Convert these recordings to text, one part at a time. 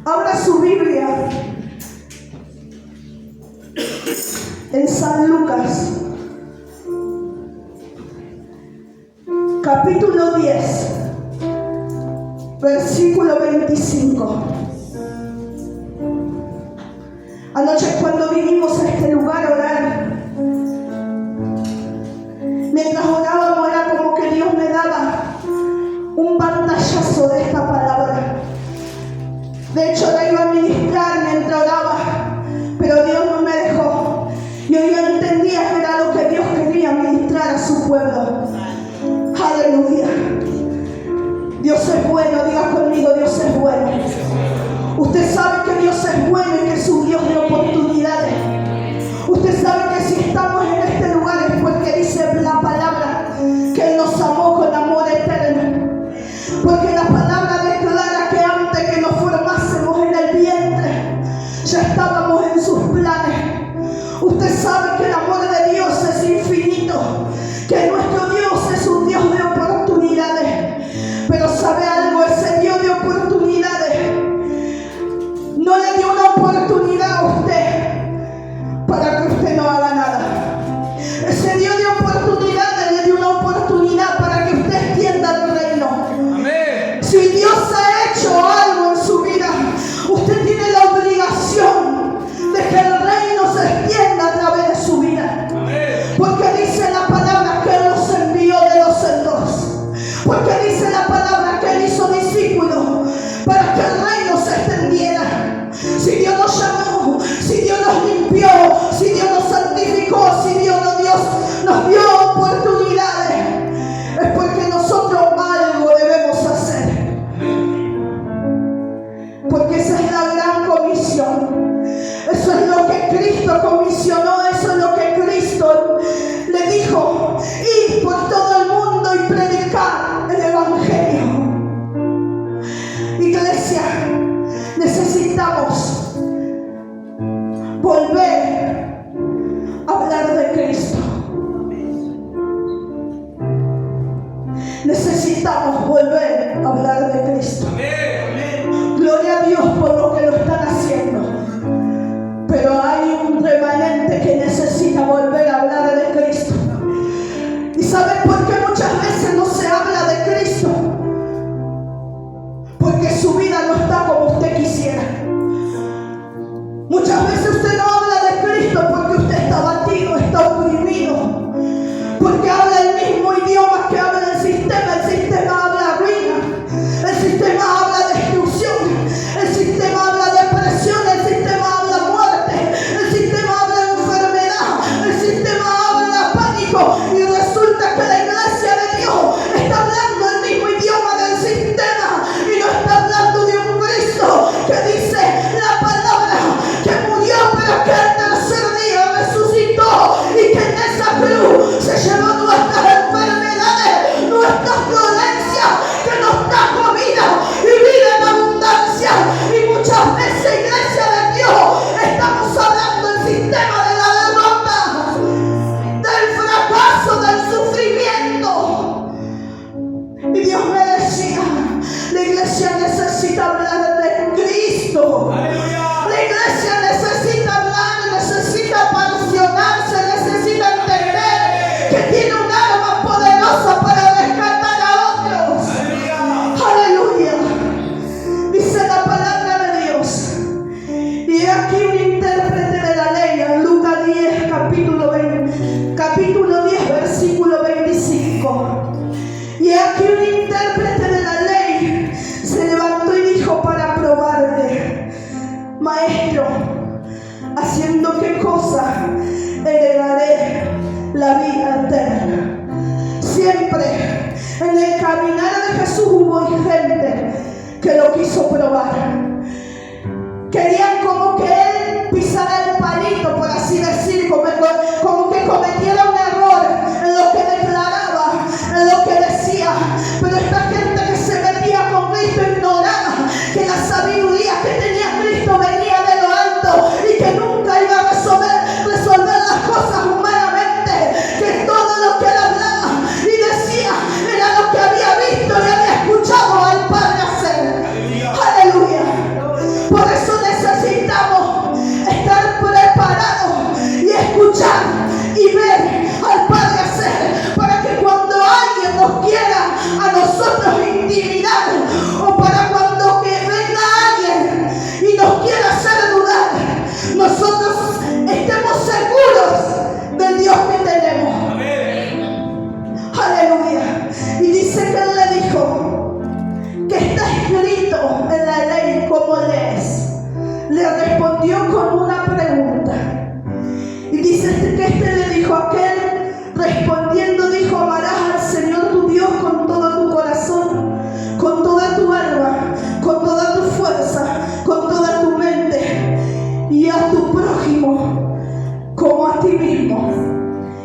Abra su Biblia en San Lucas, capítulo 10, versículo 25. Anoche cuando vinimos a este lugar a orar, mientras orábamos era como que Dios me daba un pantallazo de esta palabra. De hecho la iba a ministrar mientras oraba, pero Dios no me dejó. Y hoy yo entendía que era lo que Dios quería ministrar a su pueblo. Aleluya. Dios es bueno, diga conmigo, Dios es bueno. Usted sabe que Dios es bueno y que es un Dios de oportunidades. Usted sabe que si estamos en este lugar es porque dice la palabra que Él nos amó con amor eterno. Porque la palabra declara que antes que nos formásemos en el vientre ya estábamos en sus planes. Usted sabe que el amor de Dios es infinito, que nuestro Dios es un Dios de oportunidades. Pero ¿sabe algo? Ese Dios de oportunidades no le dio una oportunidad a usted para que usted no haga nada. Ese Dios de oportunidades le dio una oportunidad para que usted extienda el reino. Amén. Si Dios ha hecho algo en su vida, usted tiene la obligación de que el reino se extienda a través de su vida. Amén. Porque dice la palabra que Él los envió de dos en dos. Porque dice la palabra que Él hizo discípulos como lees, le respondió con una pregunta. Y dice que le dijo a aquel, respondiendo dijo: amarás al Señor tu Dios con todo tu corazón, con toda tu alma, con toda tu fuerza, con toda tu mente, y a tu prójimo como a ti mismo.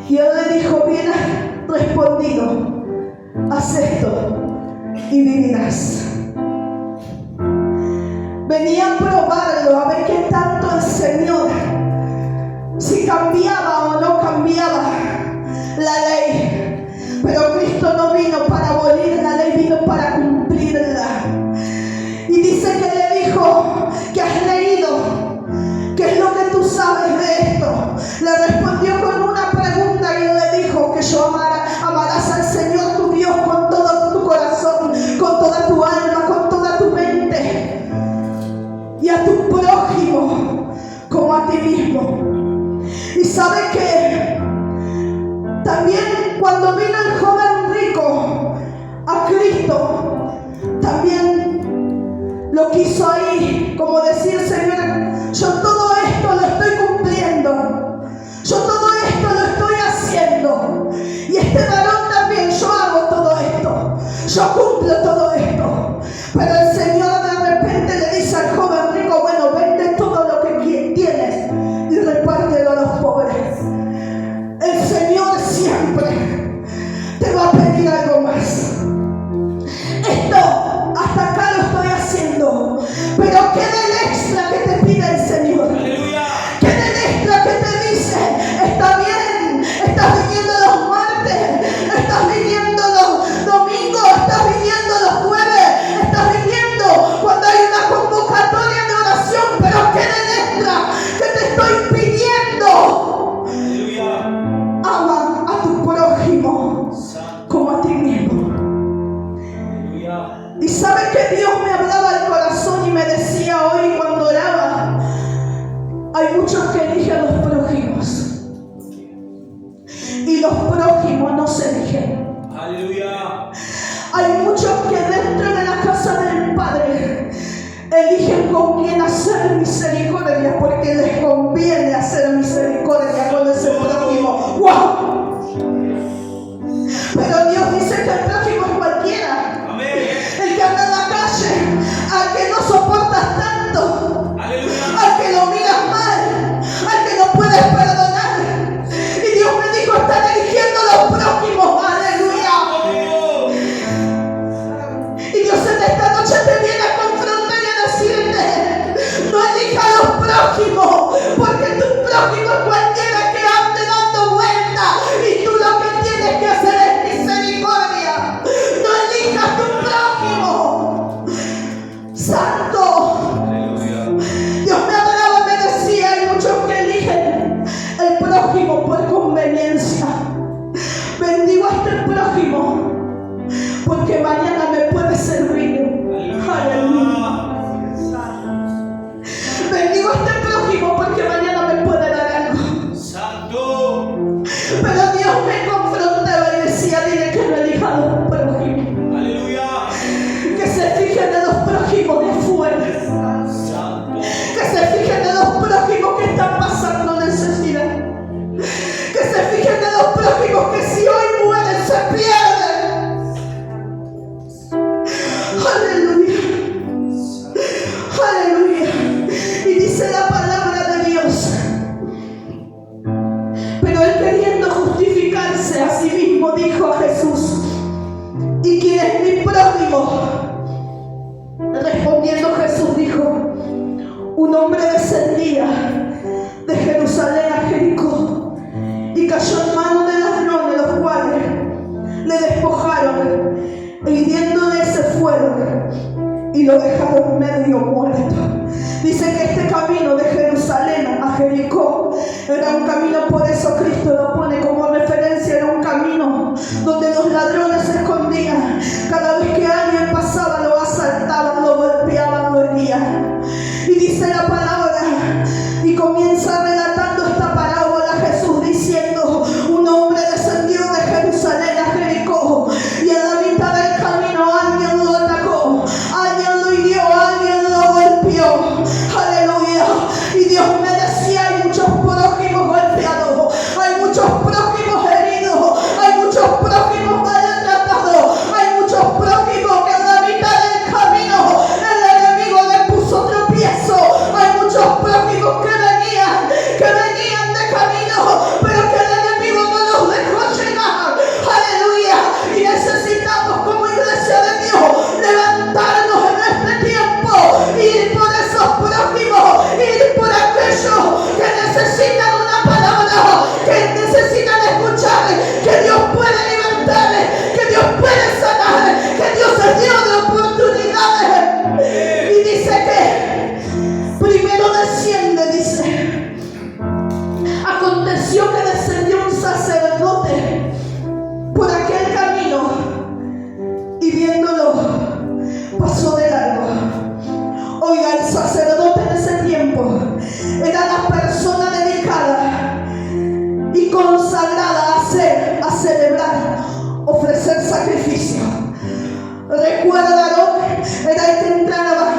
Y él le dijo: bien has respondido, haz esto y vivirás. Venía a probarlo, a ver qué tanto el Señor, si cambiaba o no cambiaba la ley. Pero Cristo no vino para abolir la ley, vino para cumplirla. Y dice que le dijo: ¿qué has leído? ¿Qué es lo que tú sabes de esto? Le respondió con una pregunta y le dijo que amarás al Señor tu Dios con todo tu corazón, con toda tu alma, con toda tu mente, y a tu prójimo como a ti mismo. Y sabe que también cuando vino el joven rico a Cristo, también lo quiso ahí, como decir: Señor, yo todo esto lo estoy cumpliendo, yo todo esto lo estoy haciendo, y este varón también, yo hago todo esto, yo cumplo todo esto. Pero el Señor de repente le dice al joven rico: bueno, vende todo lo que tienes y repártelo a los pobres. El Señor siempre te va a pedir algo más. Esto hasta acá lo estoy haciendo, pero ¿qué del extra que te pide el Señor? ¡Aleluya! ¿Qué del extra que te dice? Está bien, estás viniendo los martes, estás viniendo los domingos, estás viniendo los jueves, estás viniendo cuando hay una convocatoria de oración, pero ¿qué del extra que te estoy pidiendo? ¡Aleluya! Ama a tu prójimo como a ti mismo. Y sabe que Dios me hablaba al corazón y me decía hoy cuando oraba: hay muchos que eligen los prójimos, y los prójimos no se eligen. Aleluya. Hay muchos que dentro de la casa del Padre eligen con quién hacer misericordia, porque les conviene hacer misericordia con ese prójimo. ¡Wow! Pero Dios dice que el prójimo es cualquiera. Amén. El que anda en la calle, al que no soportas tanto, aleluya, al que lo miras mal, al que no puedes perdonar. Y Dios me dijo: están eligiendo los prójimos. Aleluya. Y Dios en esta noche te viene a confrontar y a decirte: no elijas a los prójimos, porque tu prójimo es cualquiera que ande dando vueltas, y tú lo que tienes que hacer es misericordia. No elijas tu prójimo. Santo. Aleluya. Dios me hablaba, me decía: hay muchos que eligen el prójimo por conveniencia. Bendigo a este prójimo porque mañana me puede servir. Aleluya. Bendigo a este prójimo porque mañana me puede dar algo. Santo. Pero Dios me confrontaba y decía: dile que no elija a los prójimos. Aleluya. Que se fijen en los prójimos de afuera. Santo. Que se fijen en los prójimos que están pasando necesidad. Que se fijen en los prójimos que si hoy mueren se pierden. Aleluya. Aleluya. Y dice la palabra de Dios: pero él, queriendo justificarse a sí mismo, dijo a Jesús: ¿y quién es mi prójimo? Respondiendo Jesús dijo: un hombre descendía de Jerusalén a Jericó y cayó en manos de ladrones, los cuales le despojaron e hiriéndole se fueron y lo dejaron medio muerto. Dice que este camino de Jerusalén a Jericó era un camino, por eso Cristo lo pone como referencia, era un camino donde los ladrones se escondían. Cada vez que alguien pasaba lo asaltaban, lo golpeaban, lo herían. Y dice la palabra, y comienza relatando esta parábola Jesús diciendo: un hombre descendió de Jerusalén a Jericó y en la mitad del camino alguien lo atacó, alguien lo hirió, alguien lo golpeó. Recuerda, Aarón era el que entraba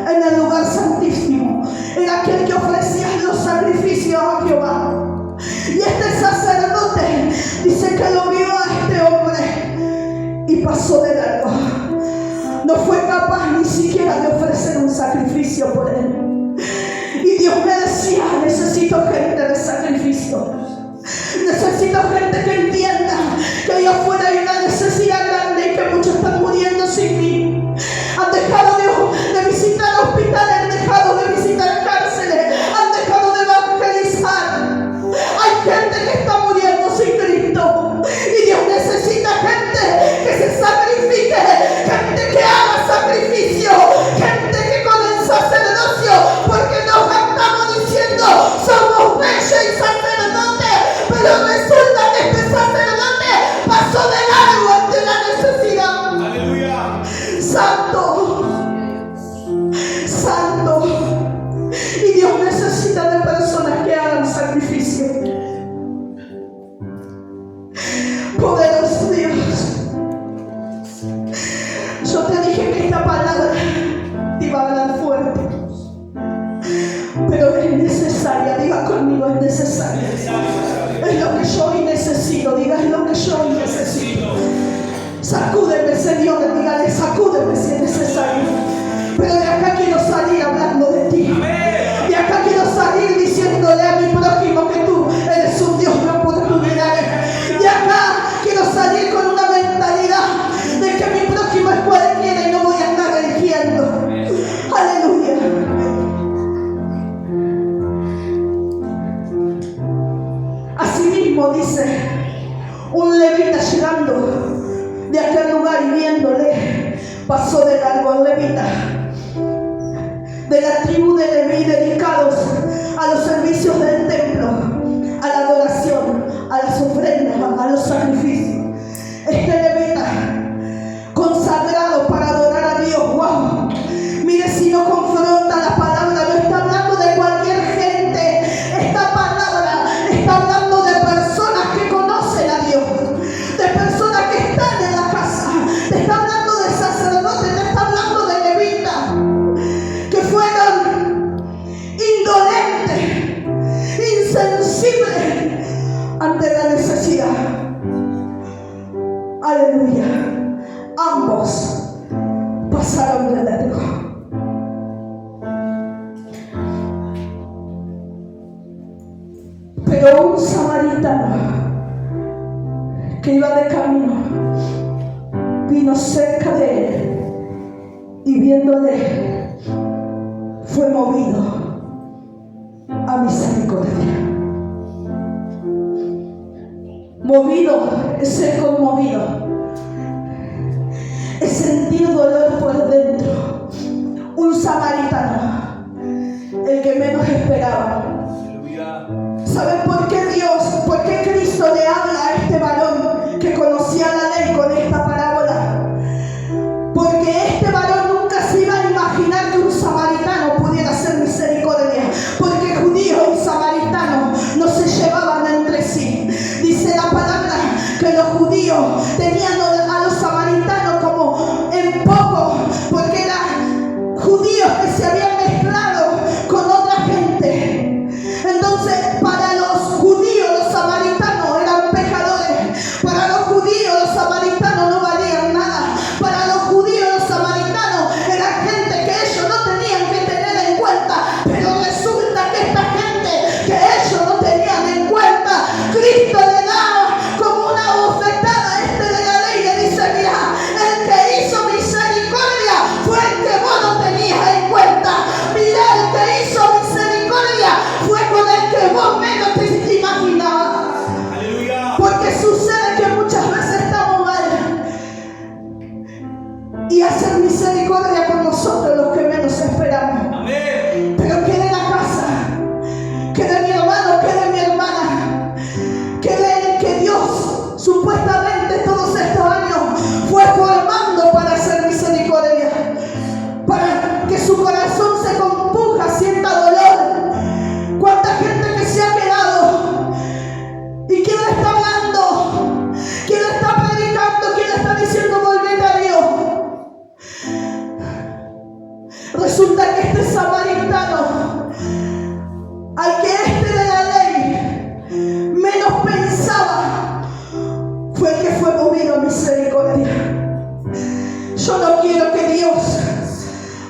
en el lugar santísimo, era aquel que ofrecía los sacrificios a Jehová. Y este sacerdote dice que lo vio a este hombre y pasó de largo. No fue capaz ni siquiera de ofrecer un sacrificio por él. Y Dios me decía: necesito gente de sacrificio. Necesito gente que entienda que allá afuera hay una necesidad grande y que muchos están muriendo sin mí. Han dejado de visitar hospitales, han dejado de visitar cárceles, han dejado de evangelizar. Hay gente que está muriendo sin Cristo. Y Dios necesita gente que se sacrifique, gente que haga sacrificio, gente que con el sacerdocio, porque nos estamos diciendo somos reyes y sacerdotes, pero resulta que este sacerdote pasó de largo ante la necesidad. Aleluya. Santo, santo. Y Dios necesita de personas que hagan sacrificio. Poderoso Dios, yo te dije que esta palabra te iba a hablar fuerte, pero es necesaria. Diga conmigo: es necesaria. Es lo que yo hoy necesito. Diga: es lo que yo hoy necesito. Sacúdeme, Señor, dígale: sacúdeme si es necesario. Pero de acá quiero salir hablando de ti. De acá quiero salir diciéndole a mi prójimo que tú eres un Dios de oportunidades. De acá quiero salir con una mentalidad de que mi prójimo es cualquiera y no voy a andar eligiendo. Aleluya. Asimismo dice: un levita llegando de aquel lugar y viéndole, pasó de largo. Al levita de la tribu de Leví, dedicados a los servicios del templo, a la adoración, a las ofrendas, a los sacrificios. Este levita consagrado para adorar a Dios. ¡Wow! Mire, si no confronta la palabra, no está hablando de cualquier gente. Esta palabra está hablando de personas que conocen a Dios, de personas que están en la casa. Te está hablando de sacerdotes, te está hablando de levitas que fueron indolentes, insensibles ante la necesidad. Aleluya. Ambos pasaron de largo. Pero un samaritano que iba de camino vino cerca de él y viéndole fue movido a misericordia. Movido es ser conmovido, es sentir dolor por dentro. Un samaritano, el que menos esperaba. ¿Saben por qué Dios, por qué Cristo le habla a este varón que conocía la ley con esta parábola? Porque este varón nunca se iba a imaginar que un samaritano pudiera hacer misericordia, porque judíos y samaritanos no se llevaban entre sí. Dice la palabra que los judíos tenían a los samaritanos como en poco, porque Resulta que este samaritano, al que este de la ley menos pensaba, fue el que fue movido a misericordia. Yo no quiero que Dios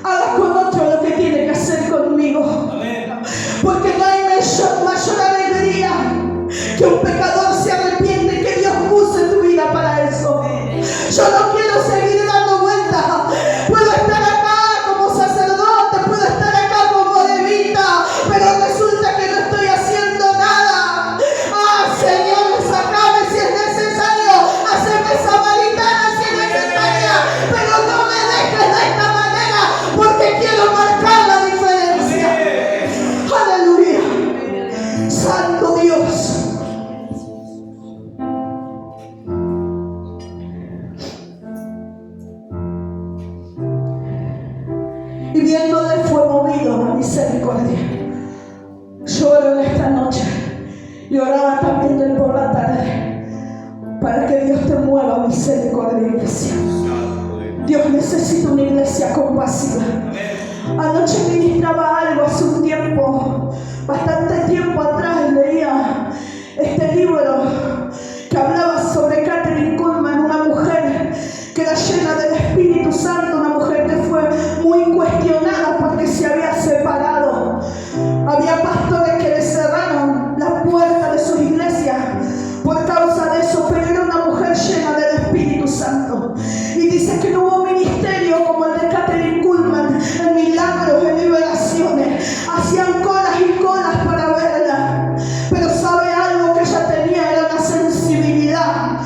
haga con otro lo que tiene que hacer conmigo. Porque no hay mayor alegría que un pecador se arrepiente y que Dios use tu vida para eso. Yo no quiero seguir dando vueltas. Puedo estar acá como sacerdote, puedo estar acá como levita, pero resulta que no estoy haciendo nada. Ah, Señor, sacame si es necesario, haceme samaritana si es necesaria, pero no me dejes de esta manera, porque quiero marcar la diferencia. Aleluya. Santo Dios. Y viéndole fue movido a misericordia. Lloro en esta noche y oraba también por la tarde para que Dios te mueva a misericordia, iglesia. Dios necesita una iglesia compasiva. Anoche ministraba algo hace un tiempo, bastante tiempo atrás, leía este libro que hablaba sobre Kathryn Kuhlman, una mujer que era llena del Espíritu Santo, una mujer que fue muy cuestionada porque se había separado. Había pastores que le cerraron la puerta de sus iglesias por causa de eso, pero era una mujer llena del Espíritu Santo. Y dice que no hubo ministerio como el de Kathryn Kuhlman, en milagros, en liberaciones. Hacían colas y colas para verla. Pero sabe algo que ella tenía, era una sensibilidad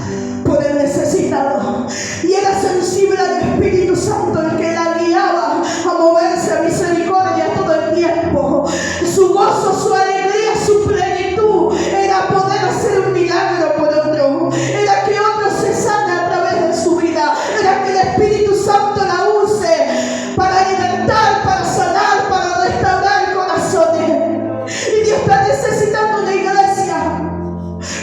por el necesitado. Y era sensible al Espíritu Santo, el que la guiaba a moverse a misericordia todo el tiempo. Su gozo, su alegría, su plenitud era poder hacer un milagro por otro. Era que otro se sane a través de su vida. Era que el Espíritu Santo la use para libertar, para sanar, para restaurar corazones. Y Dios está necesitando una iglesia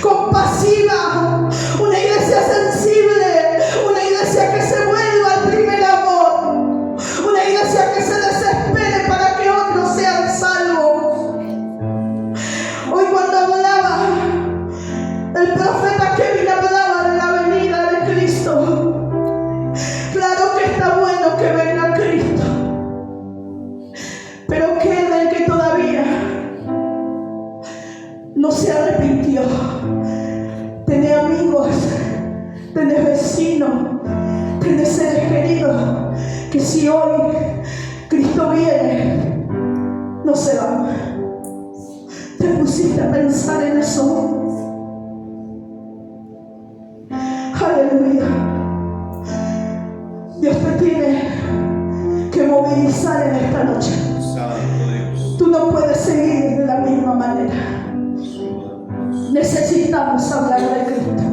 compasiva, una iglesia sensible, una iglesia que se vuelva al primer amor, una iglesia que se desespere para que otros sean salvos. Hoy cuando hablaba el profeta Kevin, hablaba de la venida de Cristo. Claro que está bueno que venga Cristo, pero ¿qué del que todavía no se arrepintió? Tenés amigos, tenés vecinos, tenés seres queridos que si hoy Cristo viene, no se van. ¿Te pusiste a pensar en eso? Aleluya. Dios te tiene que movilizar en esta noche. Tú no puedes seguir de la misma manera. Necesitamos hablar de Cristo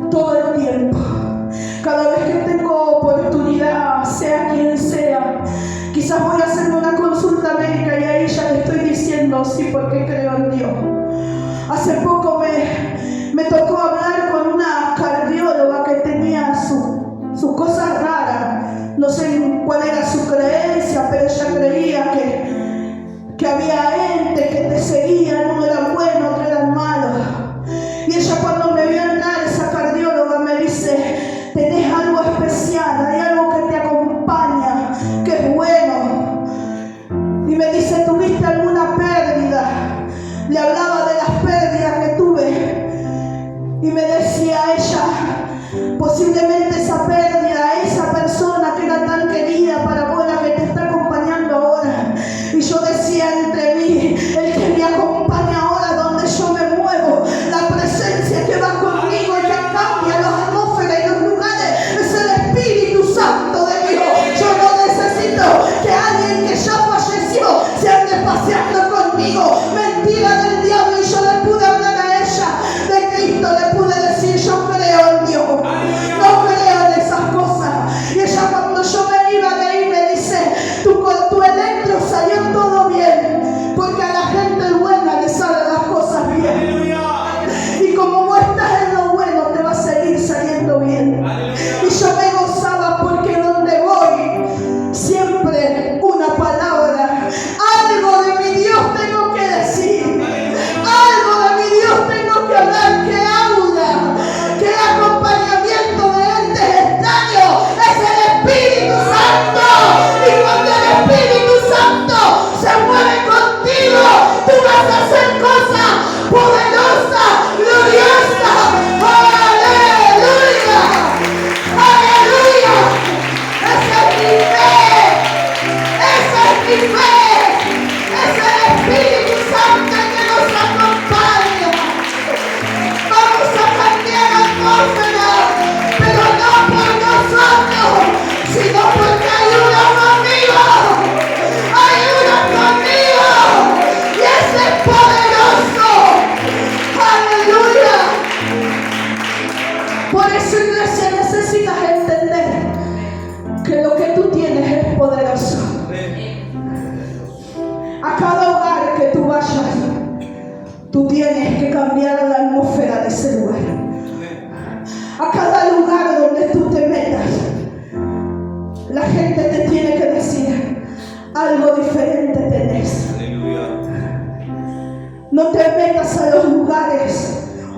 todo el tiempo. Cada vez que tengo oportunidad, sea quien sea, quizás voy a hacerme una consulta médica y ahí ya le estoy diciendo sí porque creo en Dios. Hace poco me tocó hablar con una cardióloga que tenía sus cosas raras. No sé cuál era su creencia, pero ella creía que había entes que te seguían, uno era bueno, otro era malo. Y ella cuando me vio entrar, esa cardióloga me dice, tenés algo especial, hay algo que te acompaña, que es bueno. Y me dice, ¿tuviste alguna pérdida? Le hablaba de las pérdidas que tuve. Y me decía ella, posiblemente esa pérdida es algo diferente tenés. Aleluya. No te metas a los lugares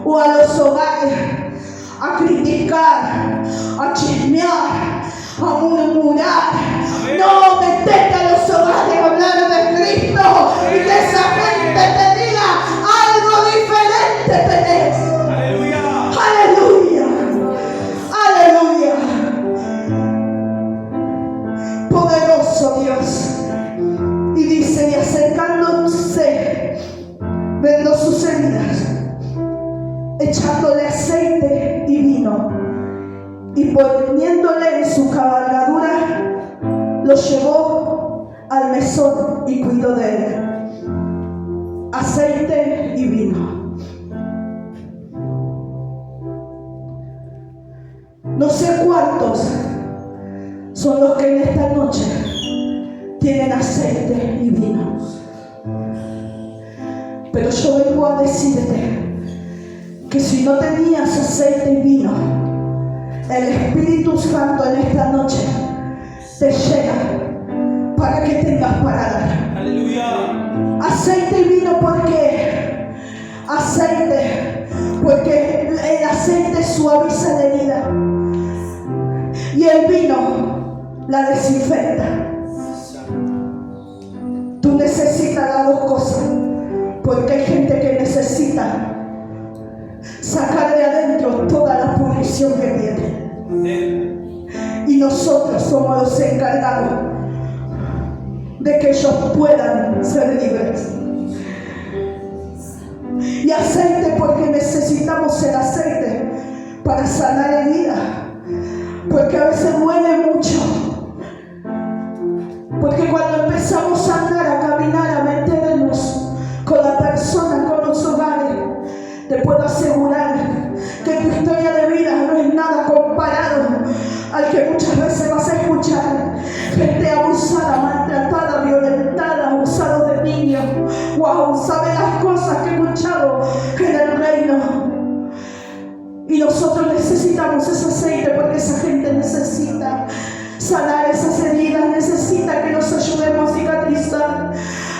o a los hogares a criticar, a chismear, a murmurar. No, metete a los hogares a hablar de Cristo y que esa gente te diga algo diferente tenés. Aleluya. Aleluya. Aleluya. Poderoso Dios. Y dice, y acercándose, vendó sus heridas, echándole aceite y vino, y poniéndole en su cabalgadura, lo llevó al mesón y cuidó de él. Aceite y vino. No sé cuántos son los que en esta noche tienen aceite y vino, pero yo vengo a decirte que si no tenías aceite y vino, el Espíritu Santo en esta noche te llega para que tengas para dar. Aleluya. Aceite y vino, ¿por qué? Aceite, porque el aceite suaviza la herida y el vino la desinfecta. Tú necesitas las dos cosas, porque hay gente que necesita sacar de adentro toda la pudrición que tiene. Y nosotros somos los encargados de que ellos puedan ser libres. Y aceite, porque necesitamos el aceite para sanar heridas, porque a veces duele mucho. Porque cuando empezamos a andar, a caminar, a meternos con la persona, con los hogares, te puedo asegurar que tu historia de vida no es nada comparado al que muchas veces vas a escuchar. Gente abusada, maltratada, violentada, abusado de niños. Wow, sabe las cosas que he escuchado en el reino. Y nosotros necesitamos ese aceite, porque esa gente necesita sanar esas heridas, necesita que nos ayudemos a cicatrizar,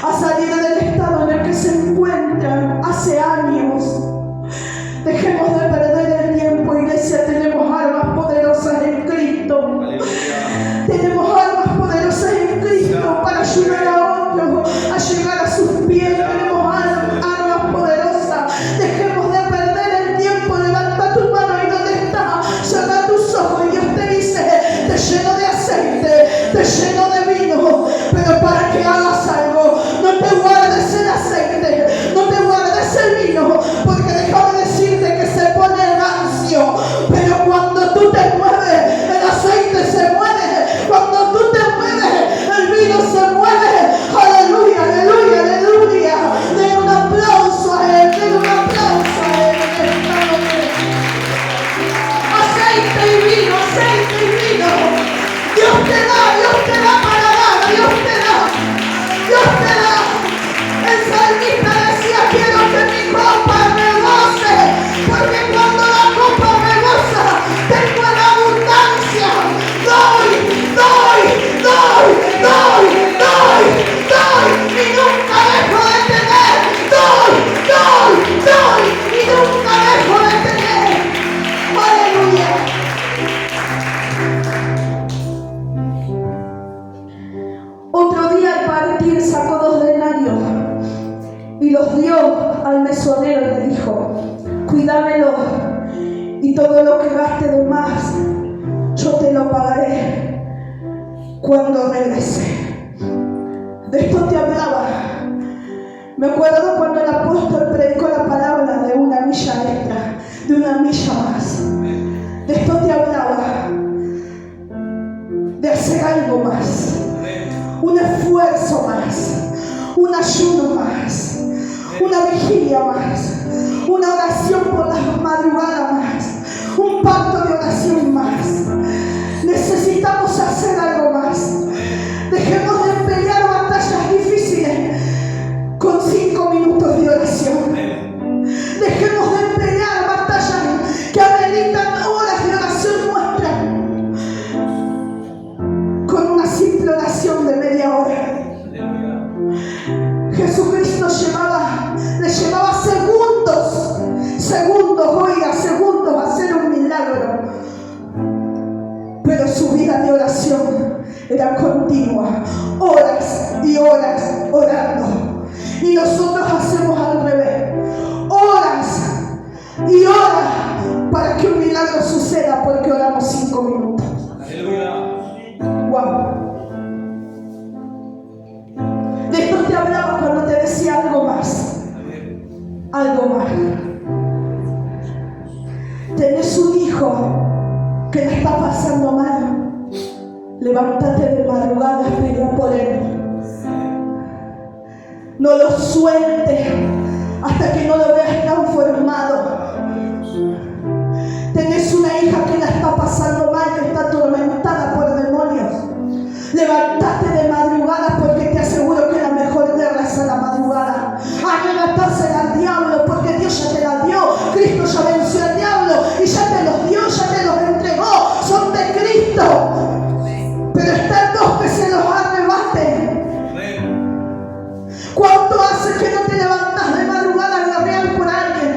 a salir del estado en el que se encuentran hace años. Dejemos de perder el tiempo, iglesia. Tenemos armas poderosas en Cristo. Aleluya. Tenemos armas poderosas en Cristo para ayudar a otros a llegar a sus pies. Tenemos armas poderosas. Dejemos de perder el tiempo. Levanta tu mano y donde está, cierra tus ojos y Dios te dice: te lleno de aceite, te lleno de vino, pero para que hagas algo, no te guardes el aceite, no te guardes el vino, porque déjame decirte que se pone rancio, pero cuando tú te mueves, el aceite se mueve, cuando tú te mueves, el vino se mueve. Aleluya, aleluya, aleluya. Den un aplauso a Él, den un aplauso a Él en esta noche. Aceite y vino, aceite y vino. Dios te da para dar, Dios te da, Dios te da. El salmista decía: quiero que mi copa rebose, porque cuando la copa rebosa, tengo en abundancia. Doy, y nunca dejo de tener. Doy, y nunca dejo de tener. Aleluya. Otro día al partir sacó 2 denarios y los dio al mesonero y le dijo: cuídamelo, y todo lo que gaste de más yo te lo pagaré cuando regrese. De esto te hablaba. Me acuerdo cuando el apóstol predicó la palabra de una milla extra, de una milla más. De esto te hablaba, de hacer algo más, un esfuerzo más, un ayuno más, una vigilia más, una oración por las madrugadas más, un pacto de oración más. Necesitamos hacer algo más. Dejemos de pelear batallas difíciles con 5 minutos de oración. Dejemos de pelear batallas que ameritan horas de oración nuestra con una simple oración de media hora. continua, horas y horas orando. Y nosotros hacemos al revés, horas y horas para que un milagro suceda, porque oramos 5 minutos. Aleluya. Wow. De esto te hablaba cuando te decía algo más. Algo más. Tenés un hijo que la está pasando mal. Levántate de madrugada y pelea por él. No lo sueltes hasta que no lo veas transformado. Tenés una hija que la está pasando mal, que está atormentada por demonios. Levántate de madrugada, porque te aseguro que la mejor guerra es a la madrugada. Arrebatársela al diablo, porque Dios ya te la dio. Cristo ya venció al diablo y ya te los dio, ya te los entregó. Son de Cristo. Pero están dos que se los arrebaten. ¿Cuánto hace que no te levantas de madrugada a guerrear por alguien?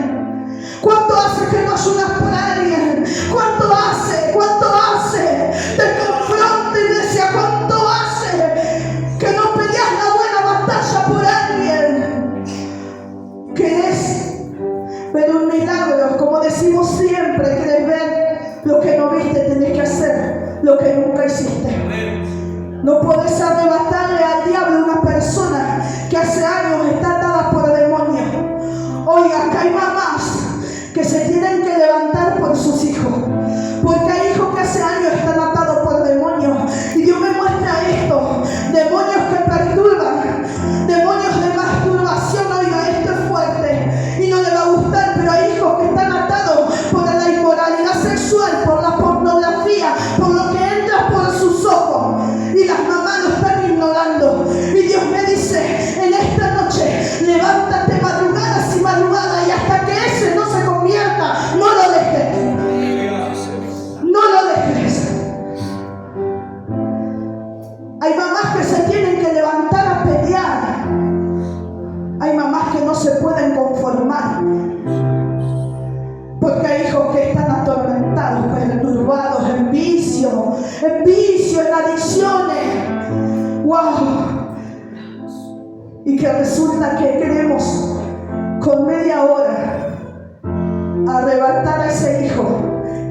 ¿Cuánto hace que no ayudas por alguien? ¿Cuánto hace? ¿Cuánto hace? Te confronta, iglesia. ¿Cuánto hace que no peleas la buena batalla por alguien? ¿Querés ver un milagro? Como decimos siempre, ¿querés ver lo que no viste? Tenés que hacer lo que nunca hiciste. No podés arrebatarle al diablo a una persona que hace años está atada por demonios. Oiga, acá hay mamás que se tienen que levantar por sus hijos, porque hay hijos que hace años están atados por demonios. Y Dios me muestra esto: demonios que perturban, demonios de masturbación. Oiga, esto es fuerte y no le va a gustar, pero hay hijos que están atados por la inmoralidad sexual, por la pornografía, por lo que entra por sus ojos, y las mamás lo están ignorando. Y Dios me dice en esta noche: levántate madrugadas y madrugadas, y hasta que ese no se convierta, no lo dejes. No lo dejes. Hay mamás que se tienen que levantar a pelear. Hay mamás que no se pueden conformar, porque hay hijos que están atormentados, perturbados, en vicio, en adicciones. ¡Wow! Y que resulta que queremos con media hora arrebatar a ese hijo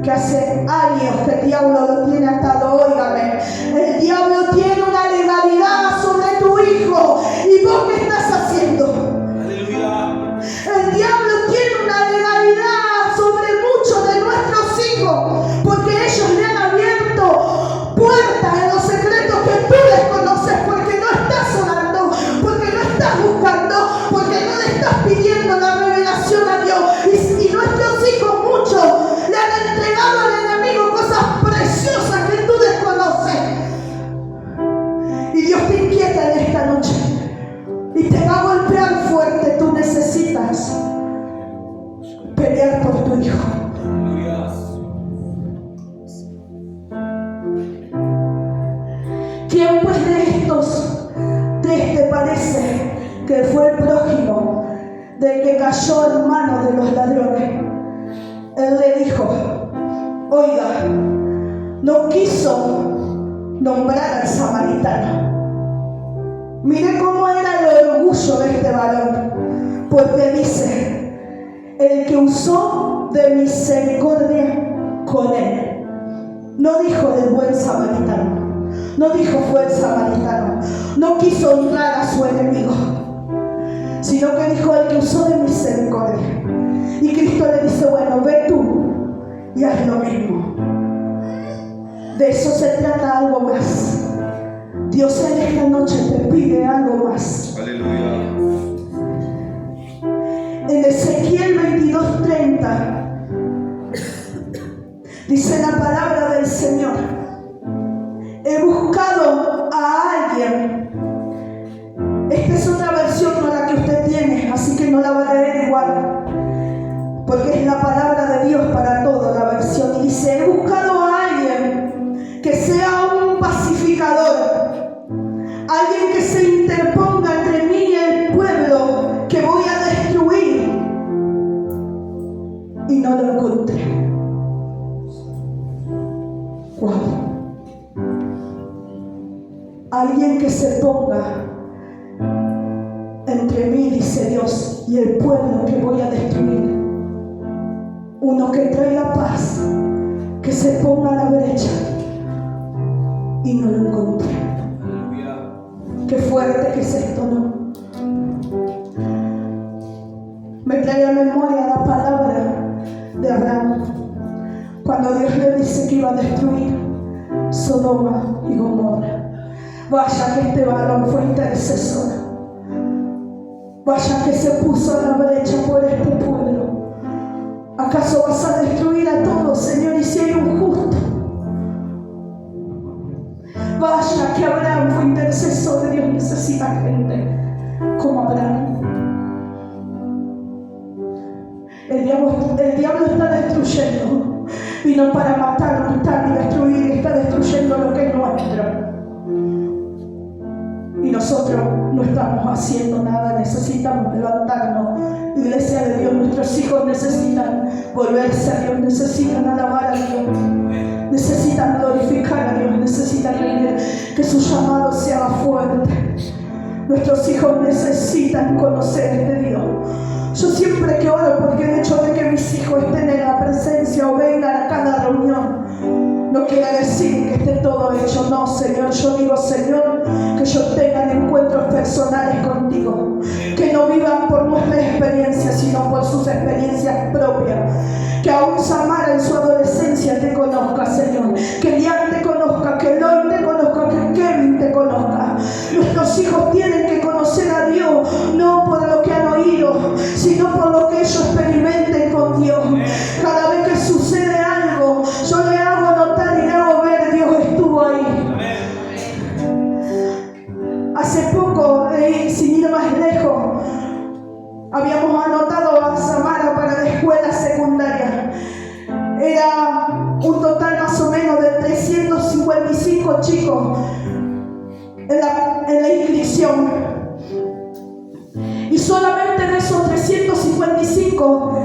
que hace años que el diablo lo tiene atado. Óigame, el diablo tiene una legalidad sobre tu hijo. ¿Y vos qué estás haciendo? Aleluya. El diablo tiene una legalidad sobre muchos de nuestros hijos, porque ellos le han abierto puertas en los secretos que tú desconoces, porque no estás orando, porque no estás buscando, porque no le estás pidiendo la revelación a Dios. Y nuestros hijos, muchos, le han entregado al enemigo cosas preciosas que tú desconoces. Y Dios te inquieta en esta noche y te va a golpear fuerte. Tú necesitas pelear por tu hijo. ¿Quién pues de estos te parece que fue el prójimo del que cayó en manos de los ladrones? Él le dijo: oiga, no quiso nombrar al samaritano. Mire cómo era el orgullo de este varón, porque dice: el que usó de misericordia con él. No dijo del buen samaritano, no dijo fue el samaritano, no quiso honrar a su enemigo, sino que dijo el que usó de misericordia. Y Cristo le dice: bueno, ve tú y haz lo mismo. De eso se trata, algo más. Dios en esta noche te pide algo más. Aleluya. En Ezequiel 22:30 dice la palabra del Señor: he buscado a alguien. Esta es otra versión, no la que usted tiene, así que no la va a leer igual, porque es la palabra de Dios para todo, la versión. Y dice: he buscado a alguien que sea un pacificador, alguien que se interponga entre mí y el pueblo que voy a destruir. Y no lo encontré. alguien que se ponga entre mí, dice Dios, y el pueblo que voy a destruir. Uno que traiga paz, que se ponga a la brecha, y no lo encontré. Qué fuerte que es esto, ¿no? Me trae a memoria la palabra de Abraham, cuando Dios le dice que iba a destruir Sodoma y Gomorra. Vaya que este varón fue intercesor. Vaya que se puso a la brecha por este pueblo. ¿Acaso vas a destruir a todos, Señor, y si hay un justo? Vaya que Abraham fue intercesor. Dios necesita gente como Abraham. El diablo está destruyendo. Vino para matar, matar y destruir. Está destruyendo lo que es nuestro. Y nosotros no estamos haciendo nada. Necesitamos levantarnos. Iglesia de Dios, nuestros hijos necesitan volverse a Dios. Necesitan alabar a Dios. Necesitan glorificar a Dios. Necesitan que su llamado sea fuerte. Nuestros hijos necesitan conocer este Dios. Yo siempre que oro, porque el hecho de que mis hijos estén en la presencia o vengan a cada reunión, no quiere decir que esté todo hecho. No, Señor, yo digo, Señor, que ellos tengan encuentros personales contigo, que no vivan por nuestra experiencia, sino por sus experiencias propias. Que aún Samara en su adolescencia te conozca, Señor, que Lian te conozca, que Lloyd te conozca, que Kevin te conozca. Nuestros hijos tienen que conocer a Dios, no por lo que han oído, sino por lo que ellos experimenten con Dios. Cada vez que sucede algo, yo le hago notar y le hago ver, Dios estuvo ahí. Hace poco, sin ir más lejos, habíamos anotado a Samara para la escuela secundaria. Era un total más o menos de 355 chicos en la inscripción. Y solamente de esos 355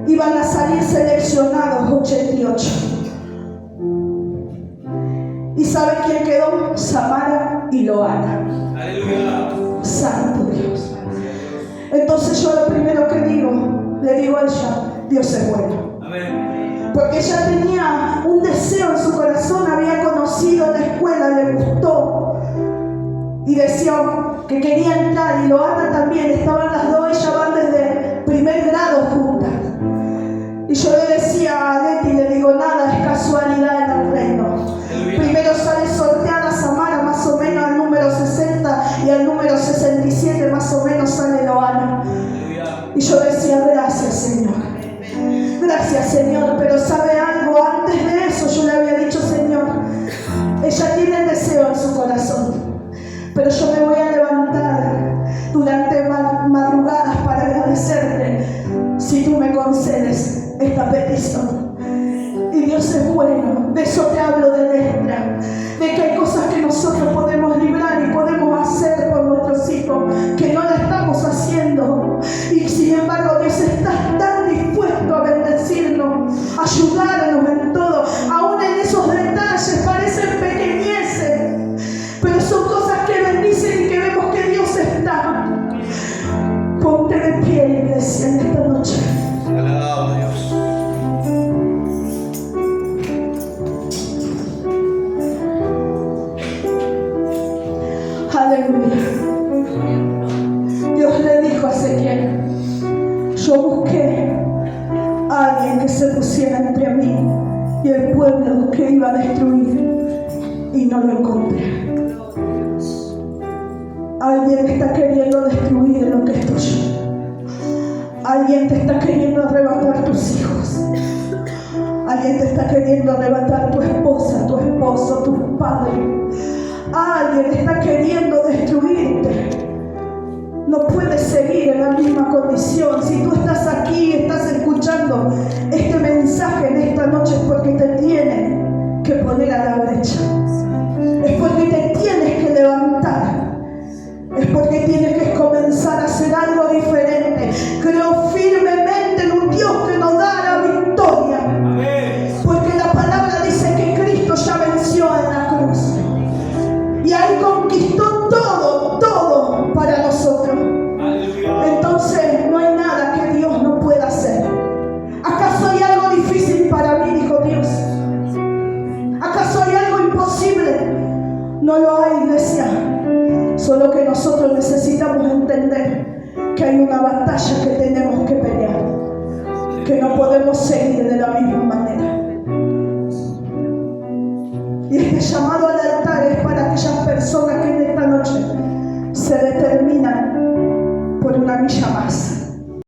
iban a salir seleccionados 88. ¿Y sabe quién quedó? Samara y Loana. Aleluya. Santo Dios. Entonces yo lo primero que le digo a ella, Dios es bueno. Amén. Porque ella tenía un deseo en su corazón, había conocido la escuela, le gustó y decía que quería entrar, y Loana también. Estaban las dos, ellas van desde primer grado juntas. Y yo le decía a Leti, le digo, nada es casualidad en el reino. Primero sale sorteada Samara, más o menos al número 60, y al número 67 más o menos sale Loana. Y yo decía, gracias Señor, gracias Señor. Pero ¿sabe algo? Antes de eso yo le había dicho, Señor, ella tiene el deseo en su corazón, pero yo me voy a levantar durante madrugadas para agradecerte si tú me concedes esta petición. Y Dios es bueno. De eso te hablo, de letra, de que hay cosas que nosotros podemos librar y podemos hacer por nuestros hijos que no la estamos haciendo, y sin embargo Dios está tan dispuesto a bendecirnos, a ayudarnos en todo, aún en esos detalles parecen pequeñeces, pero son cosas que bendicen y que vemos que Dios está. Ponte de pie, iglesia, en esta noche. Alabado Dios. Aleluya. Dios le dijo a Ezequiel, yo busqué a alguien que se pusiera entre mí y el pueblo que iba a destruir, y no lo encontré. Alguien está queriendo destruir lo que es tuyo. Alguien te está queriendo arrebatar tus hijos. Alguien te está queriendo arrebatar tu esposa, tu esposo, tus padres. Alguien está queriendo destruirte. No puedes seguir en la misma condición. Si tú estás aquí, estás escuchando este mensaje en esta noche, es porque te tienes que poner a la brecha. Es porque te tienes que levantar. Es porque tienes que comenzar a hacer algo diferente. Creo firmemente en un Dios que nos da la victoria. Porque la palabra dice que Cristo ya venció en la cruz. Y ahí conquistó nosotros necesitamos entender que hay una batalla que tenemos que pelear, que no podemos seguir de la misma manera. Y este llamado al altar es para aquellas personas que en esta noche se determinan por una milla más.